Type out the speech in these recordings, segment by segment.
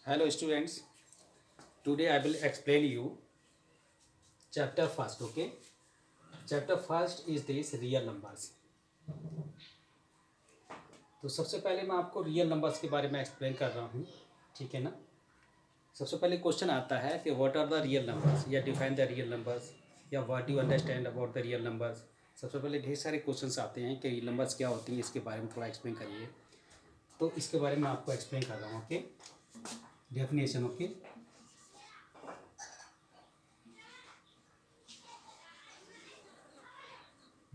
Hello students, today I will explain you chapter first, okay? Chapter first is this real numbers. तो सबसे पहले मैं आपको real numbers के बारे में एक्सप्लेन कर रहा हूँ, ठीक है ना। सबसे पहले क्वेश्चन आता है कि what are the real numbers या डिफाइन द रियल नंबर्स या what do understand about the real numbers. सबसे पहले ढेर सारे क्वेश्चंस आते हैं कि रियल नंबर्स क्या होती हैं, इसके बारे में थोड़ा एक्सप्लेन करिए। तो इसके बारे में आपको एक्सप्लेन कर रहा हूँ, okay. Definition, okay.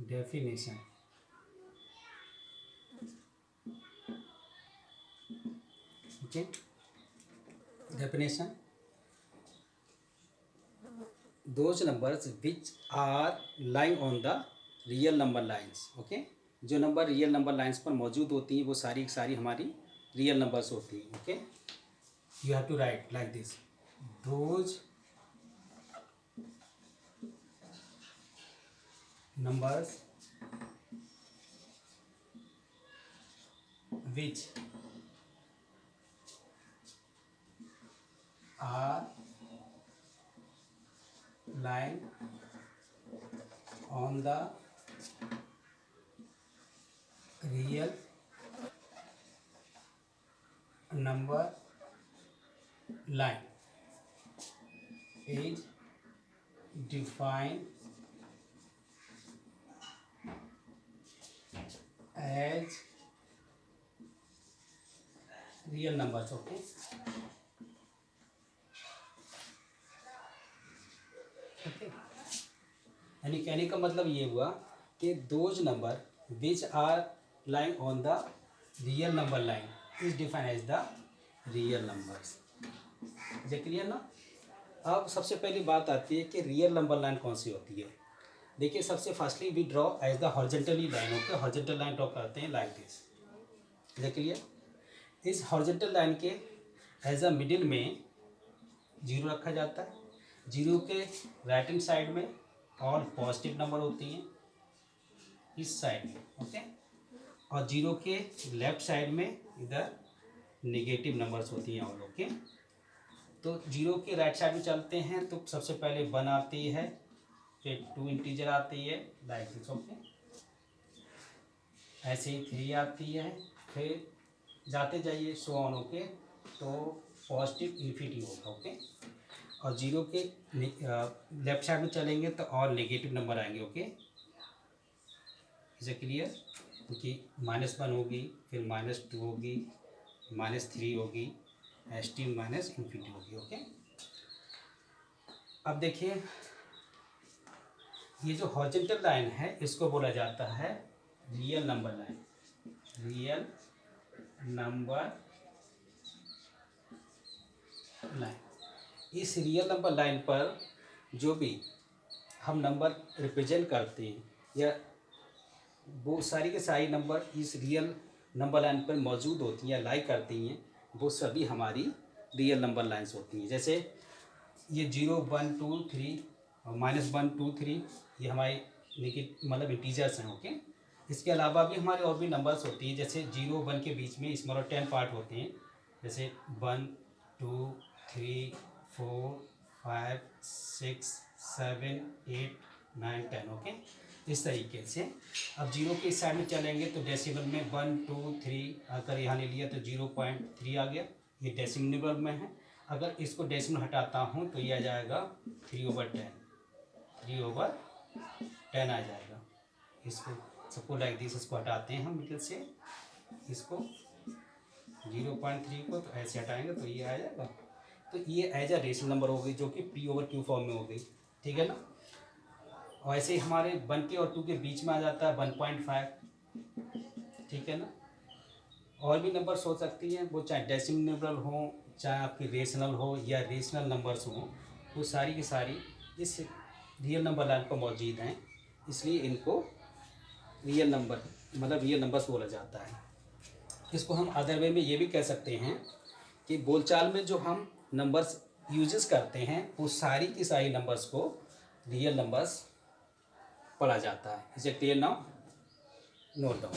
Definition, okay. Definition: those numbers which are lying on the real number lines, okay. जो नंबर रियल नंबर लाइंस पर मौजूद होती हैं वो सारी की सारी हमारी रियल नंबर्स होती हैं, okay. You have to write like this: those numbers which are lying on the real number line is defined as real numbers, okay. यानी कहने का मतलब ये हुआ कि those number which are lying on the real number line is define as the real numbers. ये clear ना। अब सबसे पहली बात आती है कि रियल नंबर लाइन कौन सी होती है। देखिए, सबसे firstly we draw as the horizontally line, okay. Horizontal line draw करते हैं लाइक दिस। ये क्लियर। इस हॉरिजॉन्टल लाइन के एज अ मिडिल में जीरो रखा जाता है। जीरो के राइट हैंड साइड में ऑल पॉजिटिव नंबर होती हैं इस साइड में, ओके। और जीरो के लेफ्ट साइड में इधर नेगेटिव नंबर्स होती हैं ऑल, ओके। तो जीरो के राइट साइड में चलते हैं तो सबसे पहले 1 आती है, फिर 2 इंटीजर आती है लाइक दिस, ओके। ऐसे ही 3 आती है, फिर जाते जाइए सो ऑन, ओके। तो पॉजिटिव इन्फिनिटी होगा, ओके। और जीरो के लेफ्ट साइड में चलेंगे तो और नेगेटिव नंबर आएंगे, ओके। इसे क्लियर। क्योंकि -1 होगी, फिर -2 होगी, -3 होगी, ST माइनस इन्फिनिटी होगी, ओके। अब देखिए, ये जो हॉरिजॉन्टल लाइन है इसको बोला जाता है real number line. Real number line. इस रियल नंबर लाइन पर जो भी हम नंबर रिप्रेजेंट करते हैं या वो सारी के सारी नंबर इस रियल नंबर लाइन पर मौजूद होती हैं या लाई करती हैं, वो सभी हमारी रियल नंबर लाइंस होती हैं। जैसे ये 0, 1, 2, 3 और -1, 2, 3 ये हमारी मतलब इंटीजर्स हैं, ओके। इसके अलावा भी हमारे और भी नंबर्स होती हैं। जैसे 0, 1 के बीच में स्मॉल और 10 पार्ट होते हैं। जैसे 1, 2, 3, 4, 5, 6, 7, 8, 9, 10, ओके। इस तरीके से अब जीरो के इस साइड में चलेंगे तो डेसिमल में 1, 2, 3 अगर यहाँ ले लिया तो 0.3 आ गया, ये डेसिमल में है। अगर इसको डेसिमल हटाता हूँ तो ये आ जाएगा 3/10, 3/10 आ जाएगा। इसको सबको लाइक दिस, इसको हटाते हैं हम मिडिल से, इसको 0.3 को तो ऐसे हटाएंगे तो ये आ जाएगा। तो ये एज अ रेशनल नंबर हो गई जो कि P/Q फॉर्म में हो गई, ठीक है ना। और ऐसे ही हमारे 1 के और 2 के बीच में आ जाता है 1.5, ठीक है ना। और भी नंबर्स हो सकती हैं, वो चाहे डेसिमल हो, चाहे आपकी रेशनल हो या रेशनल नंबर्स हों, वो सारी की सारी इस रियल नंबर लाइन पर मौजूद हैं। इसलिए इनको रियल नंबर मतलब रियल नंबर्स बोला जाता है। इसको हम अदर वे में ये भी कह सकते हैं कि बोलचाल में जो हम नंबर्स यूजेस करते हैं वो सारी की सारी नंबर्स को रियल नंबर्स पढ़ा जाता है। इसे क्लियर नाउ, नोट डाउन।